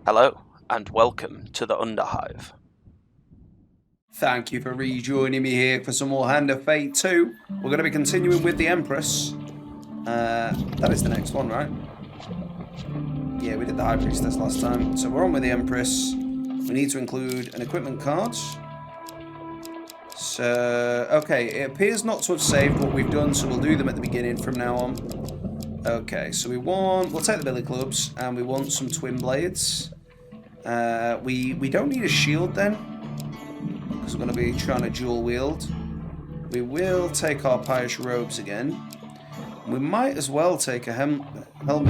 Hello, and welcome to the Underhive. Thank you for rejoining me here for some more Hand of Fate 2. We're going to be continuing with the Empress. That is the next one, right? Yeah, we did the High Priestess last time. So we're on with the Empress. We need to include an equipment card. So, okay, it appears not to have saved what we've done, so we'll do them at the beginning from now on. Okay, so we'll take the billy clubs, and we want some twin blades. We don't need a shield then, because we're going to be trying to dual wield. We will take our pious robes again. We might as well take a helmet then.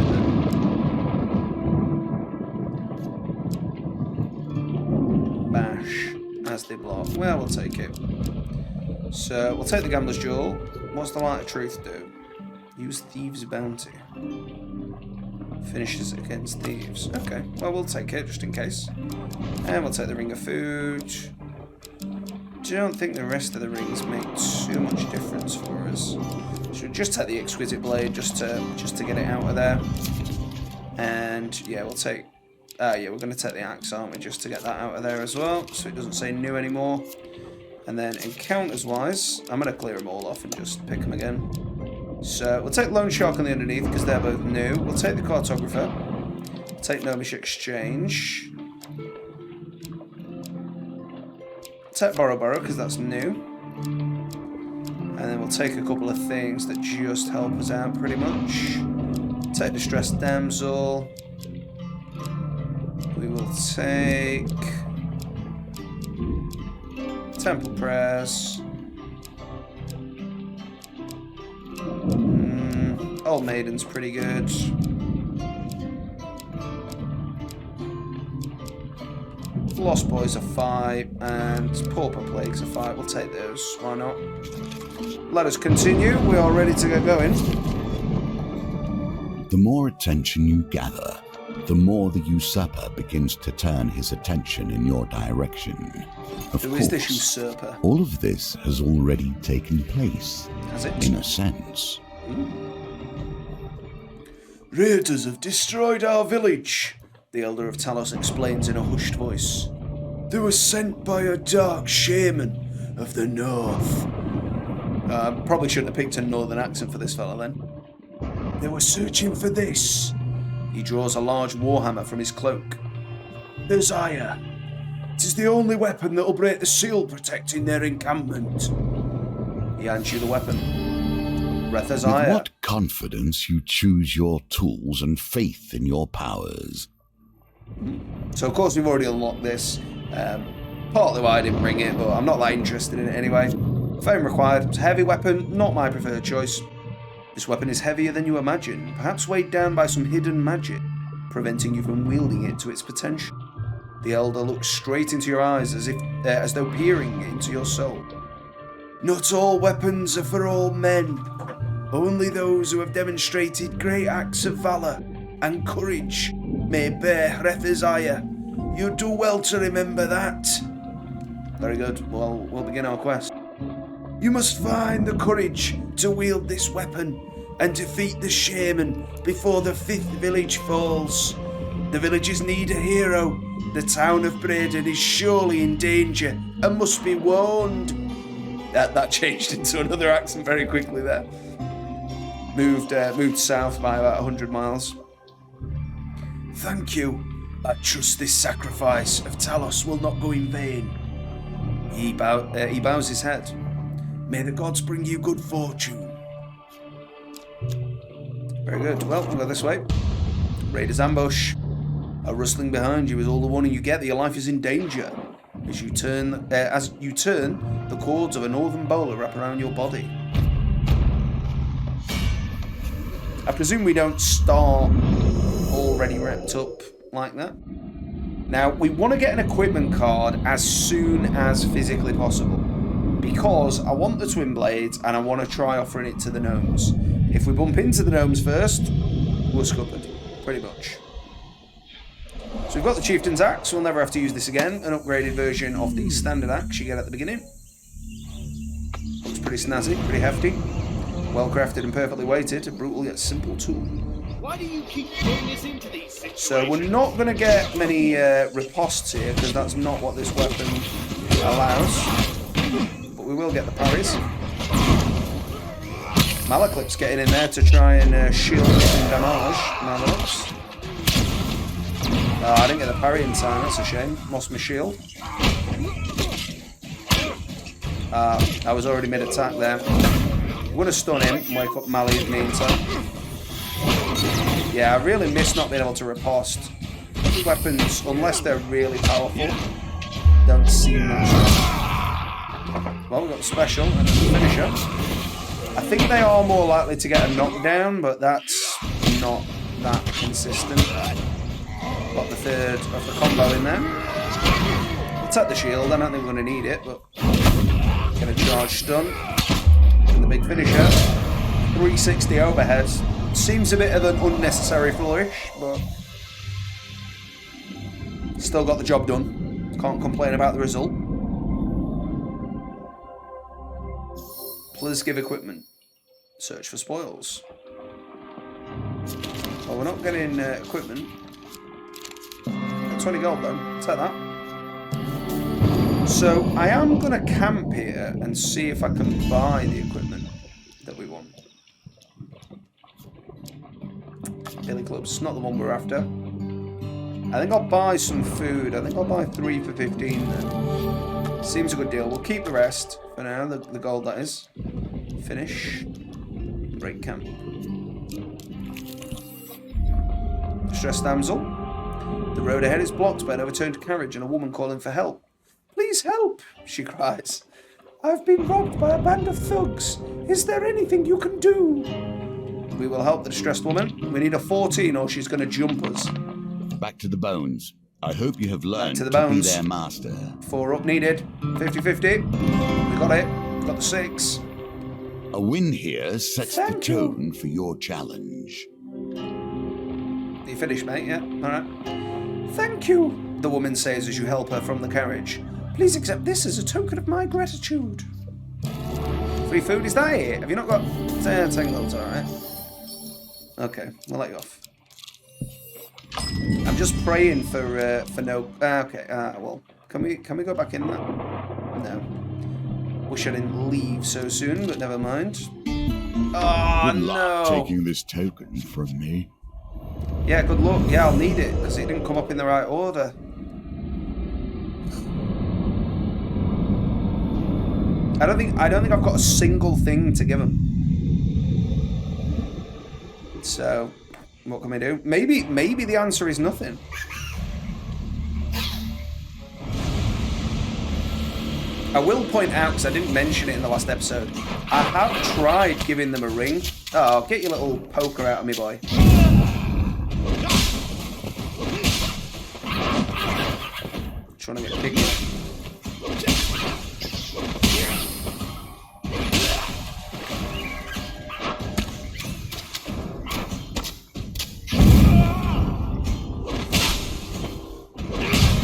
Bash as they block. Well, we'll take it. So we'll take the Gambler's Jewel. What's the Light of Truth do? Use Thieves' Bounty. Finishes against thieves. Okay, well, we'll take it just in case. And we'll take the Ring of Food. Don't think the rest of the rings make too much difference for us. Should just take the Exquisite Blade just to get it out of there. And yeah, we'll take. Yeah, we're going to take the axe, aren't we, just to get that out of there as well, so it doesn't say new anymore. And then encounters-wise, I'm going to clear them all off and just pick them again. So we'll take Loan Shark on the underneath because they're both new. We'll take the Cartographer. Take Gnomish Exchange. Take Borrow because that's new. And then we'll take a couple of things that just help us out pretty much. Take Distressed Damsel. We will take Temple Prayers. Old Maiden's pretty good. Lost Boys are 5, and Pauper Plagues are 5. We'll take those. Why not? Let us continue. We are ready to get going. The more attention you gather, the more the usurper begins to turn his attention in your direction. Who is this usurper? All of this has already taken place. Has it? In a sense. Raiders have destroyed our village, the Elder of Talos explains in a hushed voice. They were sent by a dark shaman of the north. Probably shouldn't have picked a northern accent for this fella then. They were searching for this. He draws a large warhammer from his cloak. There's Aya. It is the only weapon that will break the seal protecting their encampment. He hands you the weapon. With what confidence you choose your tools and faith in your powers. So of course we've already unlocked this. Partly why I didn't bring it, but I'm not that interested in it anyway. Fame required. It's a heavy weapon, not my preferred choice. This weapon is heavier than you imagine, perhaps weighed down by some hidden magic, preventing you from wielding it to its potential. The Elder looks straight into your eyes as though peering into your soul. Not all weapons are for all men. Only those who have demonstrated great acts of valor and courage may bear Hrethazaya. You do well to remember that. Very good. Well, we'll begin our quest. You must find the courage to wield this weapon and defeat the shaman before the 5th village falls. The villagers need a hero. The town of Braden is surely in danger and must be warned. That changed into another accent very quickly there. Moved south by about 100 miles. Thank you. I trust this sacrifice of Talos will not go in vain. He bows his head. May the gods bring you good fortune. Very good. Well, we'll go this way. Raiders ambush. A rustling behind you is all the warning you get that your life is in danger. As you turn, the cords of a northern bowler wrap around your body. I presume we don't start already wrapped up like that. Now, we want to get an equipment card as soon as physically possible, because I want the twin blades and I want to try offering it to the gnomes. If we bump into the gnomes first, we're scuppered, pretty much. So we've got the Chieftain's Axe, we'll never have to use this again, an upgraded version of the standard axe you get at the beginning. Looks pretty snazzy, pretty hefty. Well crafted and perfectly weighted, a brutal yet simple tool. Why do you keep putting us into these situations? So we're not going to get many ripostes here, because that's not what this weapon allows. But we will get the parries. Malaclip's getting in there to try and shield some damage. Malaclips. Oh, I didn't get the parry in time, that's a shame. Lost my shield. I was already mid-attack there. I'm going to stun him and wake up Mally in the meantime. Yeah, I really miss not being able to riposte. Weapons, unless they're really powerful, don't seem that strong. Well, we've got the special and the finisher. I think they are more likely to get a knockdown, but that's not that consistent. Got the third of the combo in there. We'll take the shield, I don't think we're going to need it, but get a charge stun. And the big finisher. 360 overhead. Seems a bit of an unnecessary flourish, but still got the job done. Can't complain about the result. Please give equipment. Search for spoils. Well, we're not getting equipment. 20 gold though. Take that. So I am going to camp here and see if I can buy the equipment that we want. Billy Club's not the one we're after. I think I'll buy some food. I think I'll buy 3 for 15 then. Seems a good deal. We'll keep the rest for now, the gold that is. Finish. Break camp. Distressed damsel. The road ahead is blocked by an overturned carriage and a woman calling for help. Please help, she cries. I've been robbed by a band of thugs. Is there anything you can do? We will help the distressed woman. We need a 14 or she's going to jump us. Back to the bones. I hope you have learned to the be bones. their master. 4 up needed. 50-50. We got it. Got the 6. A win here sets the tone for your challenge. You finished, mate? Yeah? Alright. Thank you, the woman says as you help her from the carriage. Please accept this as a token of my gratitude. Free food? Is that it? Have you not got 10 gold? Alright. Okay, we'll let you off. I'm just praying for no... okay, well, can we go back in that? No. Wish I didn't leave so soon, but never mind. Oh, Good luck no! taking this token from me. Yeah, good luck. Yeah, I'll need it, because it didn't come up in the right order. I don't think I've got a single thing to give him. So, what can we do? Maybe the answer is nothing. I will point out, because I didn't mention it in the last episode, I have tried giving them a ring. Oh, get your little poker out of me, boy. Trying to get kicked.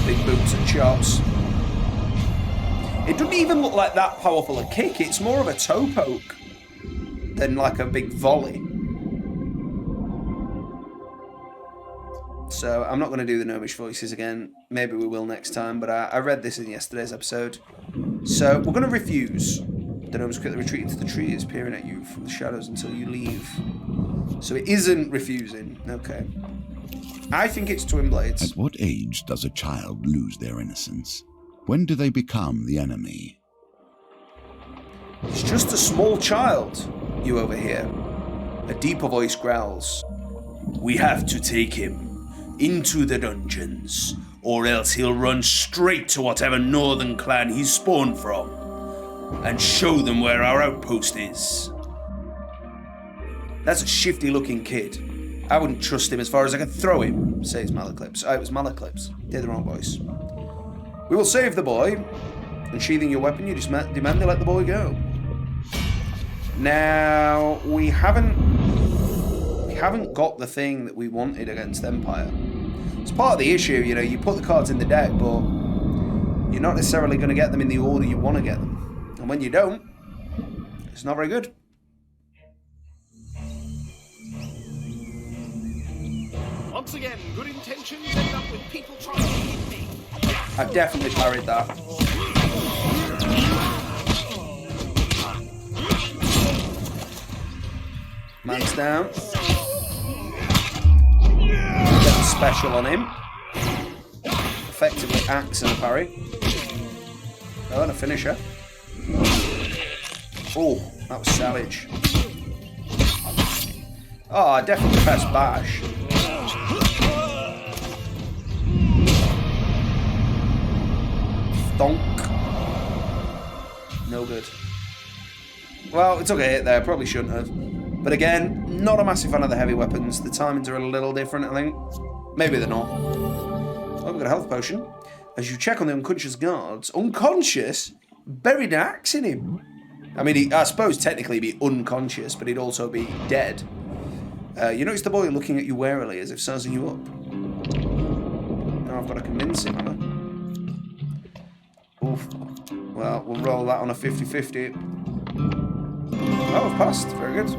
Big boots and chops. It doesn't even look like that powerful a kick. It's more of a toe poke than like a big volley. So I'm not going to do the gnomish voices again. Maybe we will next time, but I read this in yesterday's episode. So we're going to refuse. The gnomes quickly retreat into the trees, peering at you from the shadows until you leave. So it isn't refusing. Okay. I think it's twin blades. At what age does a child lose their innocence? When do they become the enemy? It's just a small child, you overhear. A deeper voice growls. We have to take him into the dungeons, or else he'll run straight to whatever northern clan he's spawned from, and show them where our outpost is. That's a shifty-looking kid. I wouldn't trust him as far as I could throw him, says Malaclips. Oh, it was Malaclips. Did the wrong voice. We will save the boy, and sheathing your weapon, you demand they let the boy go. Now, we haven't got the thing that we wanted against Empire. It's part of the issue, you know, you put the cards in the deck, but you're not necessarily going to get them in the order you want to get them. And when you don't, it's not very good. Once again, good intentions end up with people trying to hit me. I've definitely parried that. Man's down. Get the special on him. Effectively axe and a parry. Oh, and a finisher. Oh, that was savage. Oh, I definitely pressed bash. Donk. No good. Well, it took a hit there. Probably shouldn't have. But again, not a massive fan of the heavy weapons. The timings are a little different, I think. Maybe they're not. Oh, we've got a health potion. As you check on the unconscious guards. Unconscious? Buried an axe in him. I mean, I suppose technically he'd be unconscious, but he'd also be dead. You notice the boy looking at you warily as if sizing you up. Now I've got to convince him, haven't I? Oof. Well, we'll roll that on a 50-50. Oh, I've passed. Very good.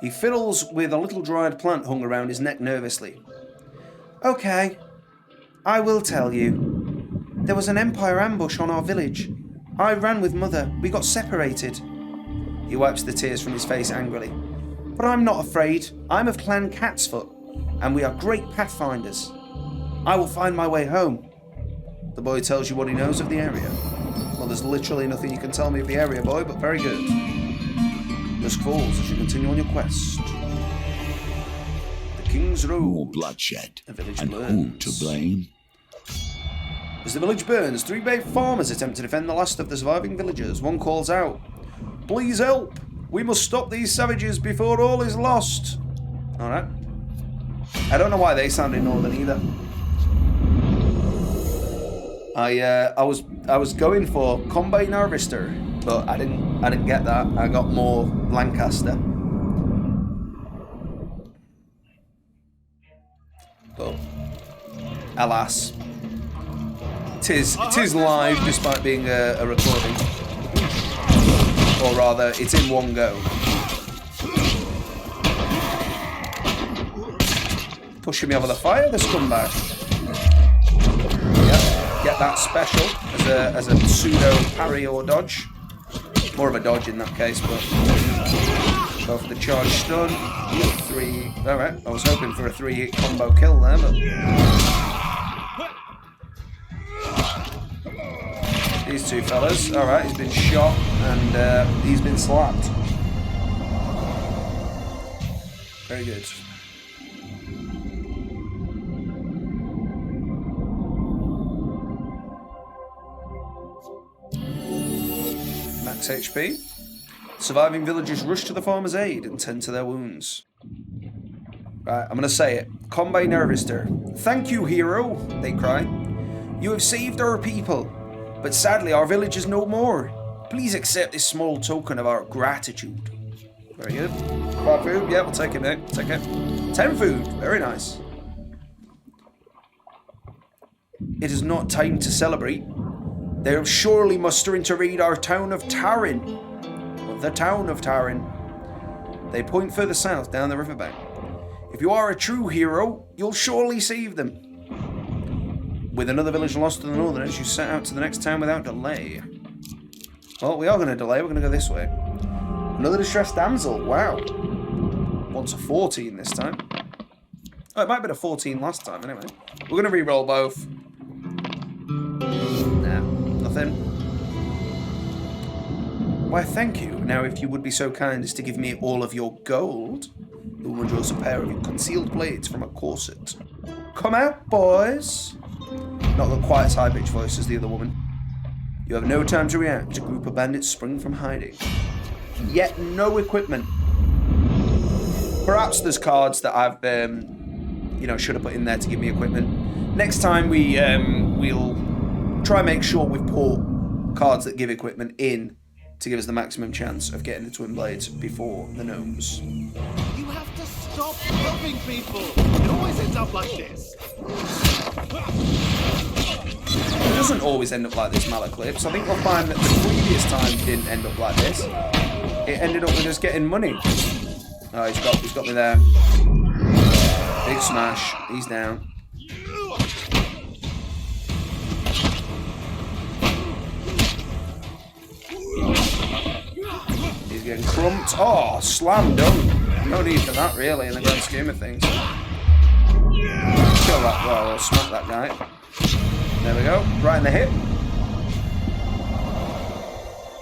He fiddles with a little dried plant hung around his neck nervously. Okay, I will tell you. There was an Empire ambush on our village. I ran with Mother. We got separated. He wipes the tears from his face angrily. But I'm not afraid. I'm of Clan Catsfoot, and we are great pathfinders. I will find my way home. The boy tells you what he knows of the area. Well, there's literally nothing you can tell me of the area, boy, but very good. Dusk falls as you continue on your quest. The King's Road. More bloodshed. The village And burns. who to blame? As the village burns, 3 brave farmers attempt to defend the last of the surviving villagers. One calls out, "Please help! We must stop these savages before all is lost." Alright. I don't know why they sounded northern either. I was going for Combine Harvester, but I didn't get that. I got more Lancaster. But alas. It is live despite being a recording. Or rather, it's in one go. Pushing me over the fire, the scumbag. Yep, get that special as a pseudo parry or dodge. More of a dodge in that case, but go for the charge stun. 3. Alright, I was hoping for a 3-hit combo kill there, but these two fellas. Alright, he's been shot and he's been slapped. Very good. Max HP. Surviving villagers rush to the farmer's aid and tend to their wounds. Right, I'm going to say it. Combine Harvester. "Thank you, hero," they cry. "You have saved our people. But sadly, our village is no more. Please accept this small token of our gratitude." Very good. 5 food? Yeah, we'll take it, mate. Take it. 10 food. Very nice. It is not time to celebrate. They are surely mustering to raid our town of Tarin. Or the town of Tarin. They point further south down the riverbank. If you are a true hero, you'll surely save them. With another village lost to the northerners, you set out to the next town without delay. Well, we are going to delay. We're going to go this way. Another distressed damsel. Wow. Wants a 14 this time. Oh, it might have been a 14 last time, anyway. We're going to re-roll both. Nah, nothing. Why, thank you. Now, if you would be so kind as to give me all of your gold, the woman draws a pair of concealed blades from a corset. Come out, boys. Not got quite as high-pitched voice as the other woman. You have no time to react. A group of bandits spring from hiding. Yet no equipment. Perhaps there's cards that I've, should have put in there to give me equipment. Next time we'll try and make sure we put cards that give equipment in to give us the maximum chance of getting the twin blades before the gnomes. You have to stop helping people. It always ends up like this. It doesn't always end up like this, Malaclips. I think you'll find that the previous time didn't end up like this. It ended up with us getting money. Oh, he's got me there. Immediate smash. He's down. He's getting crumped. Oh, slam dunk. No need for that, really, in the grand scheme of things. Kill that. Well, we'll smack that guy. There we go. Right in the hip.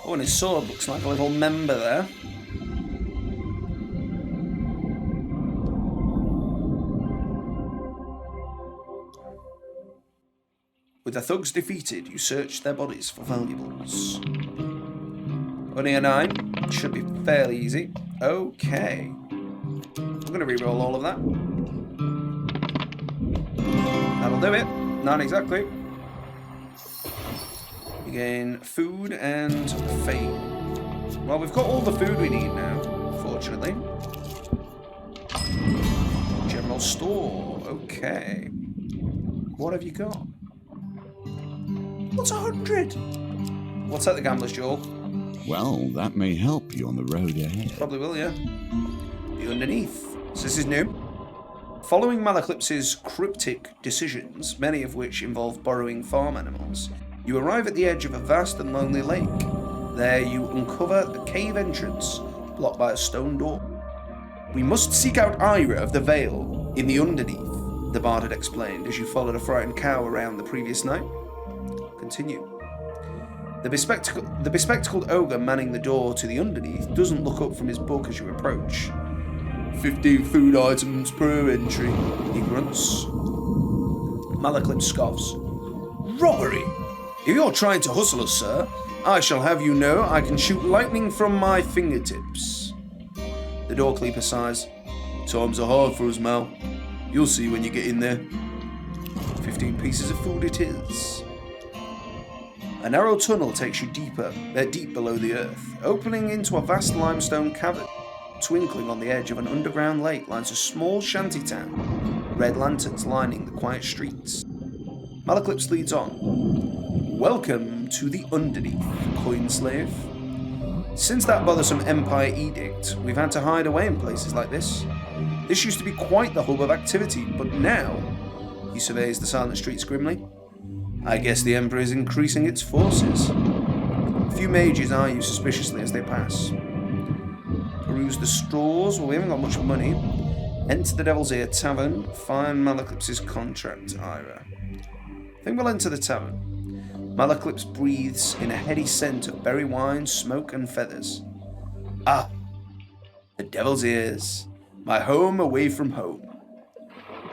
Oh, and his sword looks like a little member there. With the thugs defeated, you search their bodies for valuables. Only a 9. Should be fairly easy. Okay. I'm going to reroll all of that. That'll do it. Not exactly. You gain food and fame. Well, we've got all the food we need now, fortunately. General store. Okay. What have you got? What's 100? We'll take the gambler's jewel. Well, that may help you on the road ahead. Probably will, yeah. The underneath. So this is new. Following Malaclipse's cryptic decisions, many of which involve borrowing farm animals, you arrive at the edge of a vast and lonely lake. There you uncover a cave entrance, blocked by a stone door. We must seek out Ira of the Vale in the underneath, the bard had explained as you followed a frightened cow around the previous night. Continue. The bespectacled ogre manning the door to the underneath doesn't look up from his book as you approach. 15 food items per entry, he grunts. Malaclipse scoffs. Robbery! If you're trying to hustle us, sir, I shall have you know I can shoot lightning from my fingertips. The doorkeeper sighs. Times are hard for us, Mal. You'll see when you get in there. 15 pieces of food it is. A narrow tunnel takes you deep below the earth, opening into a vast limestone cavern. Twinkling on the edge of an underground lake lies a small shantytown, red lanterns lining the quiet streets. Malaclipse leads on. Welcome to the underneath, coin slave. Since that bothersome Empire edict, we've had to hide away in places like this. This used to be quite the hub of activity, but now, he surveys the silent streets grimly, I guess the Emperor is increasing its forces. A few mages eye you suspiciously as they pass. Peruse the stores. Well, we haven't got much money. Enter the Devil's Ear Tavern. Find Malaclipse's contract, Ira. I think we'll enter the tavern. Malaclipse breathes in a heady scent of berry wine, smoke, and feathers. Ah, the Devil's Ears. My home away from home.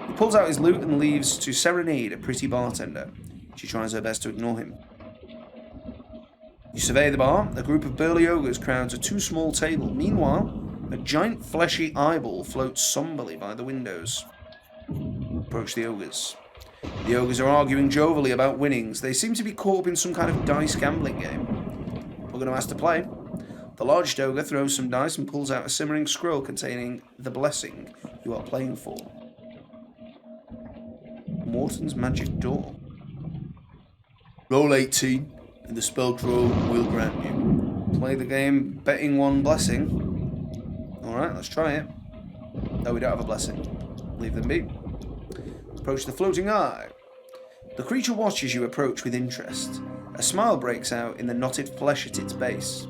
He pulls out his lute and leaves to serenade a pretty bartender. She tries her best to ignore him. You survey the bar. A group of burly ogres crowds a too small table. Meanwhile, a giant fleshy eyeball floats somberly by the windows. Approach the ogres. The ogres are arguing jovially about winnings. They seem to be caught up in some kind of dice gambling game. We're going to ask to play. The largest ogre throws some dice and pulls out a simmering scroll containing the blessing you are playing for. Morton's magic door. Roll 18, and the spell troll will grant you. Play the game, betting one blessing. Alright, let's try it. No, we don't have a blessing. Leave them be. Approach the floating eye. The creature watches you approach with interest. A smile breaks out in the knotted flesh at its base.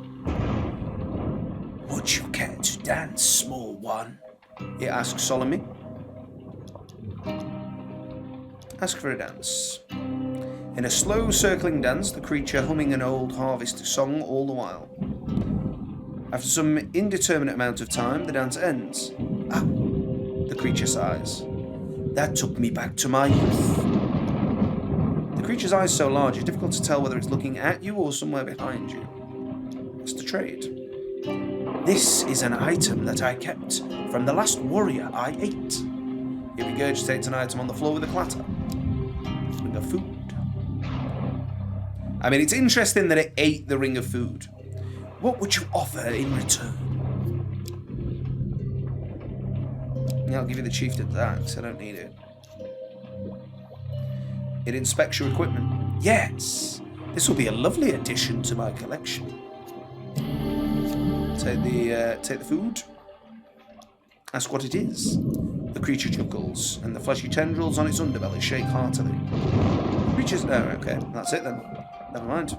Would you care to dance, small one? It asks solemnly. Ask for a dance. In a slow circling dance, the creature humming an old harvest song all the while. After some indeterminate amount of time, the dance ends. Ah, the creature sighs. That took me back to my youth. The creature's eyes so large, it's difficult to tell whether it's looking at you or somewhere behind you. It's the trade. This is an item that I kept from the last warrior I ate. He regurgitates an item on the floor with a clatter. Ring of food. I mean, it's interesting that it ate the ring of food. What would you offer in return? Yeah, I'll give you the chieftain's axe. I don't need it. It inspects your equipment. Yes, this will be a lovely addition to my collection. Take the food. Ask what it is. The creature chuckles, and the fleshy tendrils on its underbelly shake heartily. Creatures... Oh, okay. That's it then. Never mind.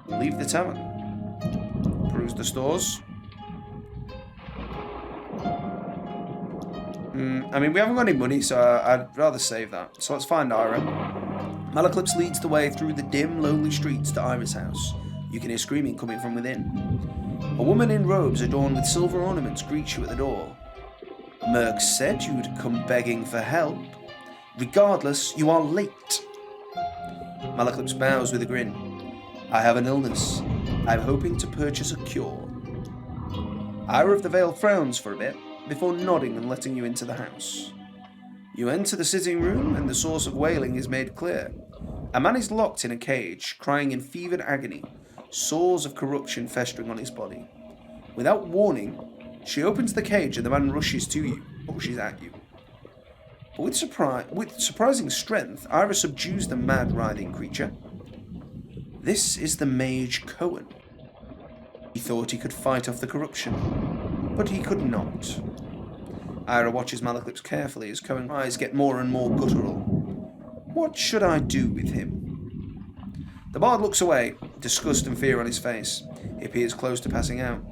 Leave the tower. Peruse the stores. I mean, we haven't got any money, so I'd rather save that. So let's find Ira. Malaclips leads the way through the dim, lonely streets to Ira's house. You can hear screaming coming from within. A woman in robes adorned with silver ornaments greets you at the door. Merc said you'd come begging for help. Regardless, you are late. Malaclips bows with a grin. I have an illness. I'm hoping to purchase a cure. Ira of the Vale frowns for a bit, before nodding and letting you into the house. You enter the sitting room, and the source of wailing is made clear. A man is locked in a cage, crying in fevered agony, sores of corruption festering on his body. Without warning, she opens the cage and the man rushes to you, or rushes at you. But with surprising strength, Ira subdues the mad, writhing creature. This is the mage Cohen. He thought he could fight off the corruption, but he could not. Ira watches Malaclips carefully as Cohen's eyes get more and more guttural. What should I do with him? The bard looks away, disgust and fear on his face. He appears close to passing out.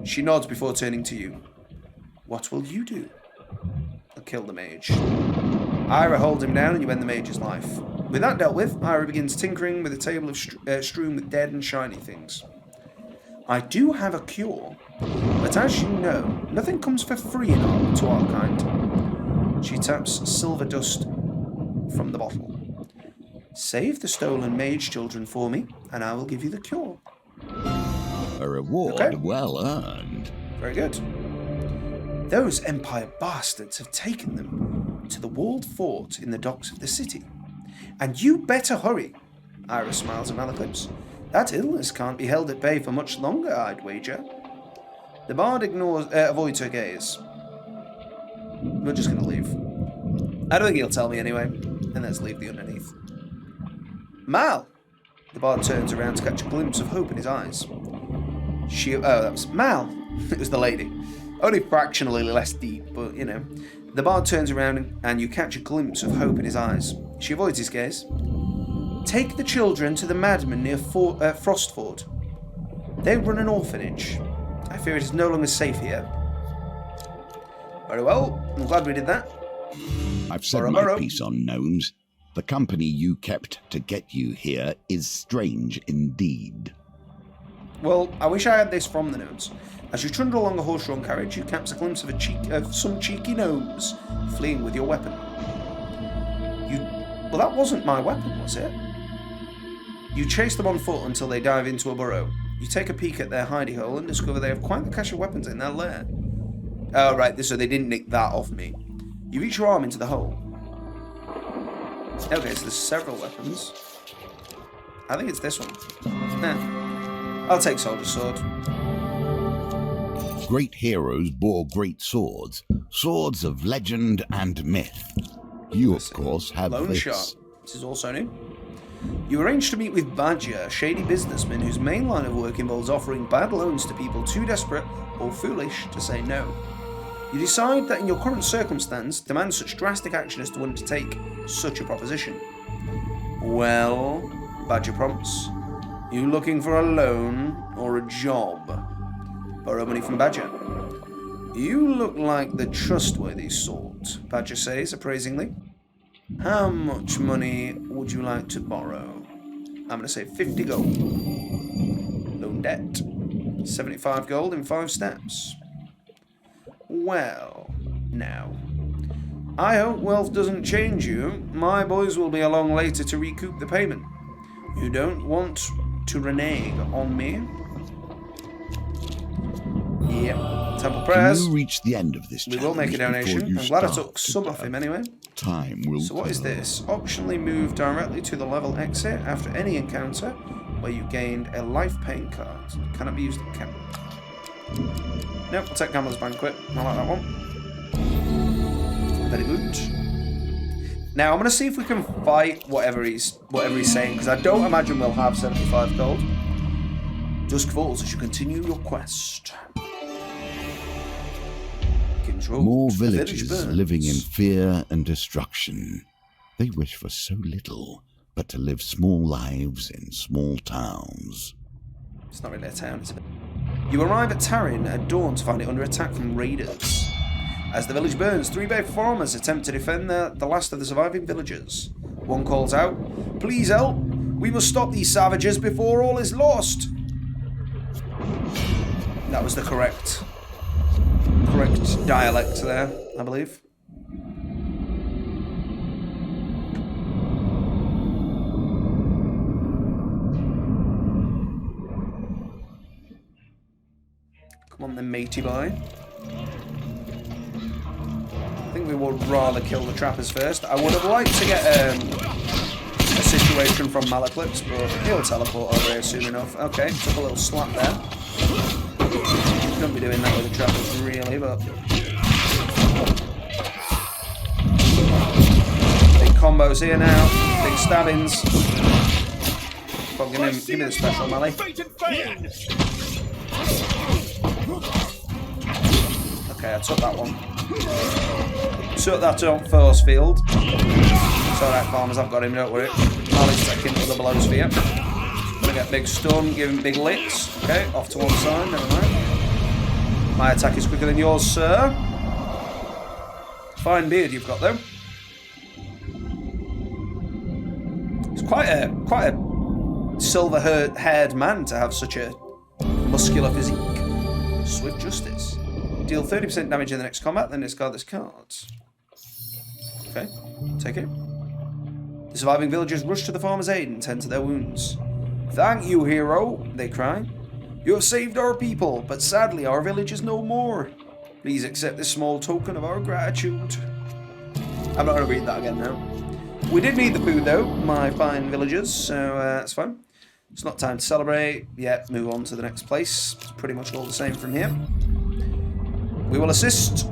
She nods before turning to you. What will you do? I'll kill the mage. Ira holds him down and you end the mage's life. With that dealt with, Ira begins tinkering with a table of strewn with dead and shiny things. I do have a cure, but as you know, nothing comes for free in Ark to our kind. She taps silver dust from the bottle. Save the stolen mage children for me, and I will give you the cure. A reward well earned. Very good. Those Empire bastards have taken them to the walled fort in the docks of the city. And you better hurry. Ira smiles at Malaclips. That illness can't be held at bay for much longer, I'd wager. The bard avoids her gaze. We're just going to leave. I don't think he'll tell me anyway. And let's leave the underneath. Mal! The bard turns around to catch a glimpse of hope in his eyes. That was Mal. It was the lady. Only fractionally less deep, but, you know. The bard turns around and you catch a glimpse of hope in his eyes. She avoids his gaze. Take the children to the madman near Frostford. They run an orphanage. I fear it is no longer safe here. Very well. I'm glad we did that. I've said my piece on gnomes. The company you kept to get you here is strange indeed. Well, I wish I had this from the gnomes. As you trundle along a horse-drawn carriage, you catch a glimpse of some cheeky gnomes fleeing with your weapon. Well, that wasn't my weapon, was it? You chase them on foot until they dive into a burrow. You take a peek at their hidey hole and discover they have quite the cache of weapons in their lair. Oh, right, so they didn't nick that off me. You reach your arm into the hole. Okay, so there's several weapons. I think it's this one. I'll take Soldier's Sword. Great heroes bore great swords, swords of legend and myth. You, of course, have Lone this. Sharp. This is also new. You arrange to meet with Badger, a shady businessman whose main line of work involves offering bad loans to people too desperate or foolish to say no. You decide that in your current circumstance, demand such drastic action as to undertake such a proposition. Well, Badger prompts, you looking for a loan or a job? Borrow money from Badger. You look like the trustworthy sort, Badger says appraisingly. How much money would you like to borrow? I'm going to say 50 gold. Loan debt. 75 gold in 5 steps. Well, now. I hope wealth doesn't change you. My boys will be along later to recoup the payment. You don't want to renege on me? Yep. Temple prayers. When you reach the end of this we will make a donation. I'm glad I took some off him anyway. Time will So what is tell. this? Optionally move directly to the level exit after any encounter where you gained a life pain card. Cannot be used at camp. Nope, I'll take Gambler's Banquet. I like that one. Very good. Now I'm going to see if we can fight whatever he's saying, because I don't imagine we'll have 75 gold. Dusk falls as you continue your quest. King road. More The village villagers burns. living in fear and destruction. They wish for so little, but to live small lives in small towns. It's not really a town, is it? You arrive at Tarin at dawn to find it under attack from raiders. As the village burns, 3 brave farmers attempt to defend the last of the surviving villagers. One calls out, "Please help! We must stop these savages before all is lost!" That was the correct dialect there, I believe. Come on then, matey boy. I think we would rather kill the trappers first. I would have liked to get a situation from Malaclips, but he'll teleport over here soon enough. Okay, took a little slap there. Shouldn't be doing that with the trappers really, but... Big combos here now. Big stabbings. Come on, give me the special, Mally. Okay, I took that one. Took that on force field. It's alright, farmers, I've got him, don't worry. Mally's taking other blows for you. Gonna get big stun, give him big licks. Okay, off to one side, never mind. My attack is quicker than yours, sir. Fine beard you've got, though. It's quite a silver-haired man to have such a muscular physique. Swift Justice. Deal 30% damage in the next combat, then discard this card. Okay, take it. The surviving villagers rush to the farmer's aid and tend to their wounds. "Thank you, hero," they cry. "You have saved our people, but sadly our village is no more. Please accept this small token of our gratitude." I'm not going to read that again now. We did need the food though, my fine villagers, so that's fine. It's not time to celebrate. Yeah, move on to the next place. It's pretty much all the same from here. We will assist,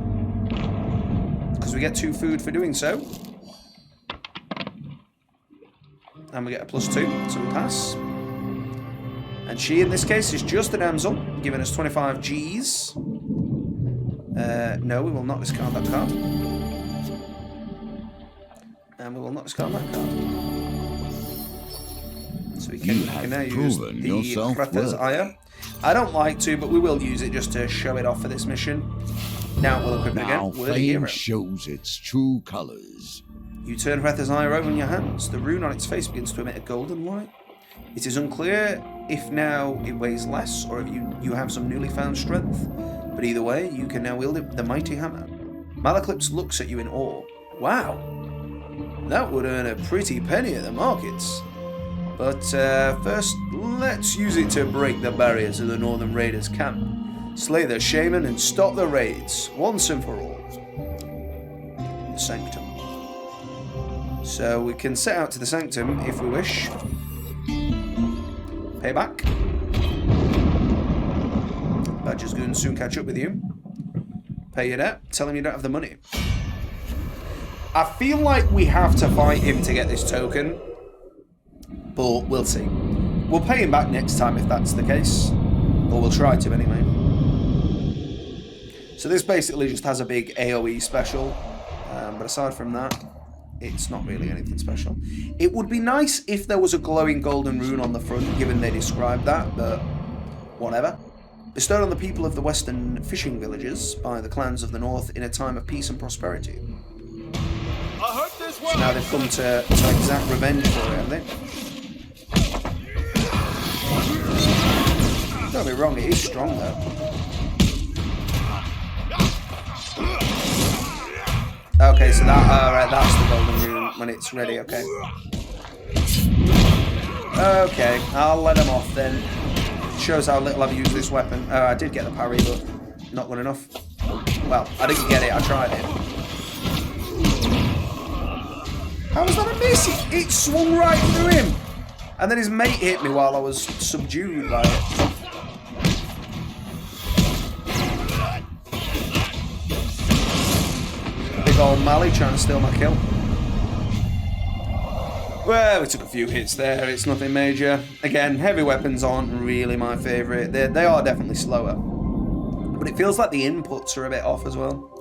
because we get 2 food for doing so. And we get a +2, so we pass. And she, in this case, is just a damsel, giving us 25 Gs. No, we will not discard that card. And we will not discard that card. So we can now use the Cretha's Ire. I don't like to, but we will use it just to show it off for this mission. Now we'll equip it again. Now flame shows its true colours. You turn Cretha's Ire over in your hands. The rune on its face begins to emit a golden light. It is unclear if now it weighs less or if you have some newly found strength. But either way, you can now wield it with the mighty hammer. Malaclips looks at you in awe. Wow! That would earn a pretty penny at the markets. But first, let's use it to break the barriers of the Northern Raiders' camp. Slay their shaman and stop the raids, once and for all. The Sanctum. So we can set out to the Sanctum if we wish. Payback. Badger's goons soon catch up with you. Pay your debt, tell him you don't have the money. I feel like we have to fight him to get this token. But we'll see. We'll pay him back next time if that's the case. Or we'll try to anyway. So this basically just has a big AoE special. But aside from that, it's not really anything special. It would be nice if there was a glowing golden rune on the front, given they described that, but whatever. Bestowed on the people of the western fishing villages by the clans of the north in a time of peace and prosperity. So now they've come to exact revenge for it, haven't they? Don't be wrong, it is strong though. Okay, so that, alright, that's the golden rune when it's ready, okay. Okay, I'll let him off then. Shows how little I've used this weapon. I did get the parry, but not good enough. Well, I didn't get it, I tried it. How was that a miss? It swung right through him! And then his mate hit me while I was subdued by it. Big old Mally trying to steal my kill. Well, we took a few hits there, it's nothing major. Again, heavy weapons aren't really my favourite. They are definitely slower. But it feels like the inputs are a bit off as well.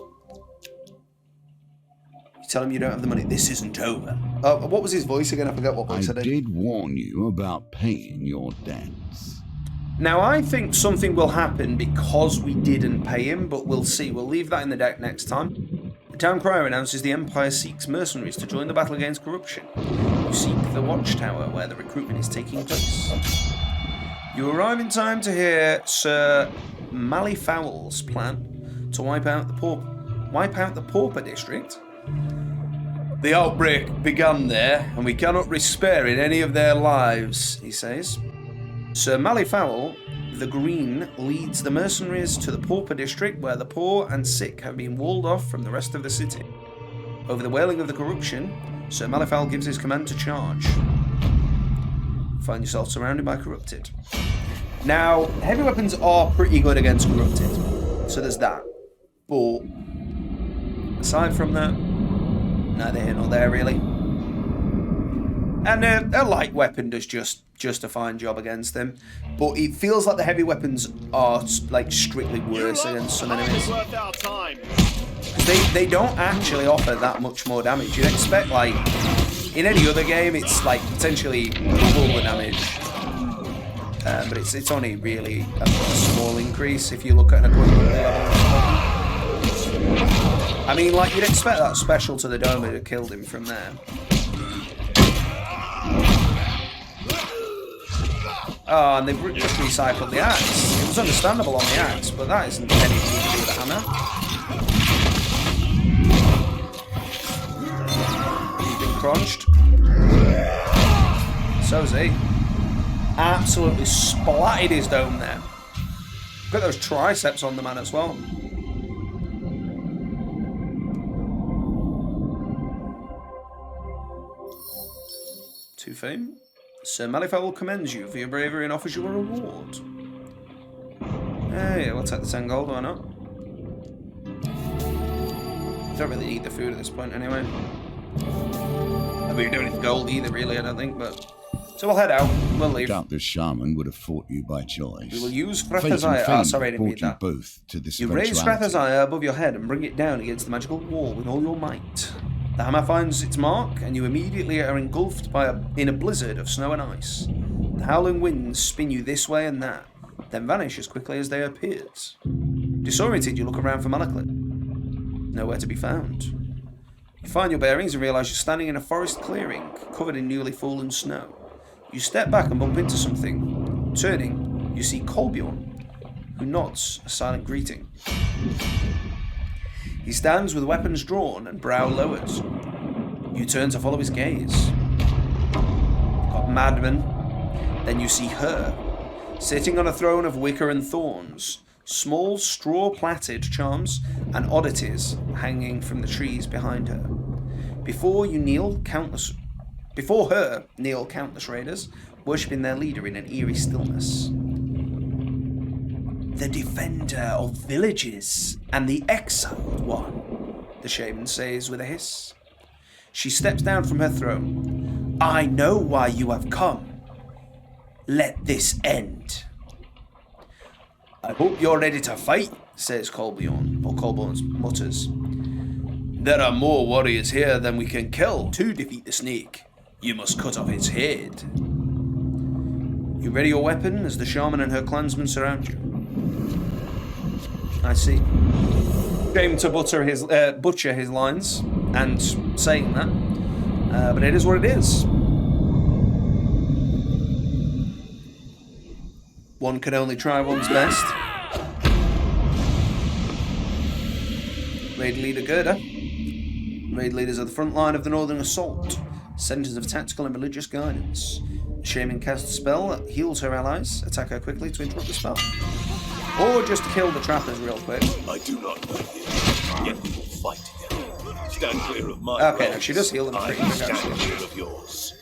tell him you don't have the money. This isn't over. What was his voice again? I forgot what voice I did. I did warn you about paying your debts. Now, I think something will happen because we didn't pay him, but we'll see. We'll leave that in the deck next time. The town crier announces the Empire seeks mercenaries to join the battle against corruption. You seek the Watchtower, where the recruitment is taking place. You arrive in time to hear Sir Malifaule's plan to wipe out the Pauper district. The outbreak began there, and we cannot risk sparing any of their lives, he says. Sir Malifaule the Green leads the mercenaries to the Pauper district, where the poor and sick have been walled off from the rest of the city. Over the wailing of the corruption, Sir Malifaule gives his command to charge. You find yourself surrounded by corrupted. Now, heavy weapons are pretty good against corrupted, so there's that. But aside from that, neither here nor there, really. And a light weapon does just a fine job against them. But it feels like the heavy weapons are like strictly worse against some enemies. They don't actually offer that much more damage. You'd expect, like, in any other game, it's like potentially double the damage. But it's only really a small increase if you look at an equivalent level. I mean, like, you'd expect that special to the Dome to killed him from there. Oh, and they've just recycled the axe. It was understandable on the axe, but that isn't anything to do with the hammer. He's been crunched. So's he. Absolutely splatted his dome there. Got those triceps on the man as well. To fame. Sir Malifaule commends you for your bravery and offers you a reward. Yeah, we'll take the 10 gold, why not? Don't really need the food at this point anyway. I mean, we don't need gold either, really, I don't think, but... So we'll head out, we'll leave. I doubt this shaman would have fought you by choice. We will use Frethazaya. Sorry, I didn't read that. Both to this you raise Frethazaya above your head and bring it down against the magical wall with all your might. The hammer finds its mark, and you immediately are engulfed in a blizzard of snow and ice. The howling winds spin you this way and that, then vanish as quickly as they appeared. Disoriented, you look around for Malaklit. Nowhere to be found. You find your bearings and realise you're standing in a forest clearing, covered in newly fallen snow. You step back and bump into something. Turning, you see Kolbjorn, who nods a silent greeting. He stands with weapons drawn and brow lowered. You turn to follow his gaze. Got Madman. Then you see her, sitting on a throne of wicker and thorns, small straw-plaited charms and oddities hanging from the trees behind her. Before her kneel countless raiders, worshipping their leader in an eerie stillness. The defender of villages and the exiled one, the shaman says with a hiss. She steps down from her throne. I know why you have come. Let this end. I hope you're ready to fight, says Kolbjorn, or Kolbjorn mutters. There are more warriors here than we can kill to defeat the snake. You must cut off its head. You ready your weapon as the shaman and her clansmen surround you. I see. Shame to butcher his lines and saying that, but it is what it is. One can only try one's best. Raid leader Gerda. Raid leaders are the front line of the Northern Assault, centers of tactical and religious guidance. The shaman casts a spell that heals her allies, attack her quickly to interrupt the spell. Or just kill the trappers real quick. I do not like it, yet we will fight together. Stand clear of my okay, now she does heal them pretty quick, actually. Stand clear of yours.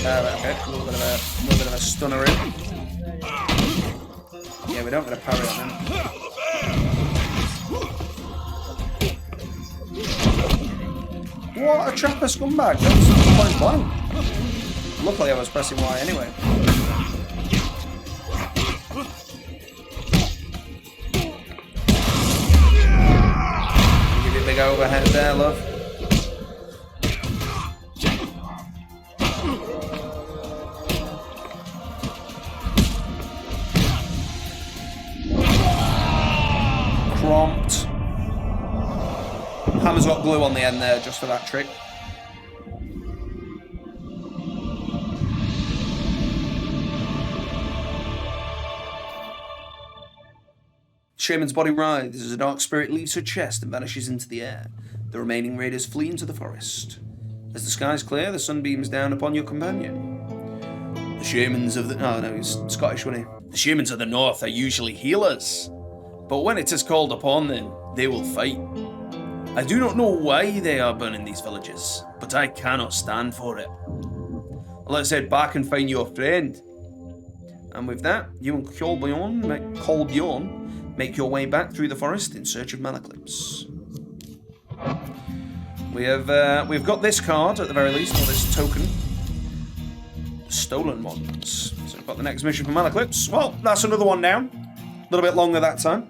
Okay, a little bit of a stunner in. Yeah, we don't get a parry on him. What a trapper scumbag! That's point blank. Luckily, I was pressing Y anyway. big overhead there, love. Prompt. Hammer's got glue on the end there just for that trick. Shaman's body writhes as a dark spirit leaves her chest and vanishes into the air. The remaining raiders flee into the forest. As the skies clear, the sun beams down upon your companion. The shamans of the... Oh, no, he's Scottish, wasn't he? The shamans of the north are usually healers. But when it is called upon them, they will fight. I do not know why they are burning these villages, but I cannot stand for it. Let's head back and find your friend. And with that, you and Kolbjorn make your way back through the forest in search of Malaclips. We've got this card at the very least, or this token. Stolen ones. So we've got the next mission for Malaclips. Well, that's another one down. A little bit longer that time.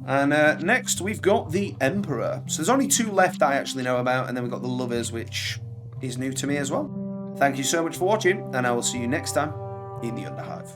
And next we've got the Emperor. So there's only 2 left I actually know about, and then we've got the Lovers, which is new to me as well. Thank you so much for watching, and I will see you next time in the Underhive.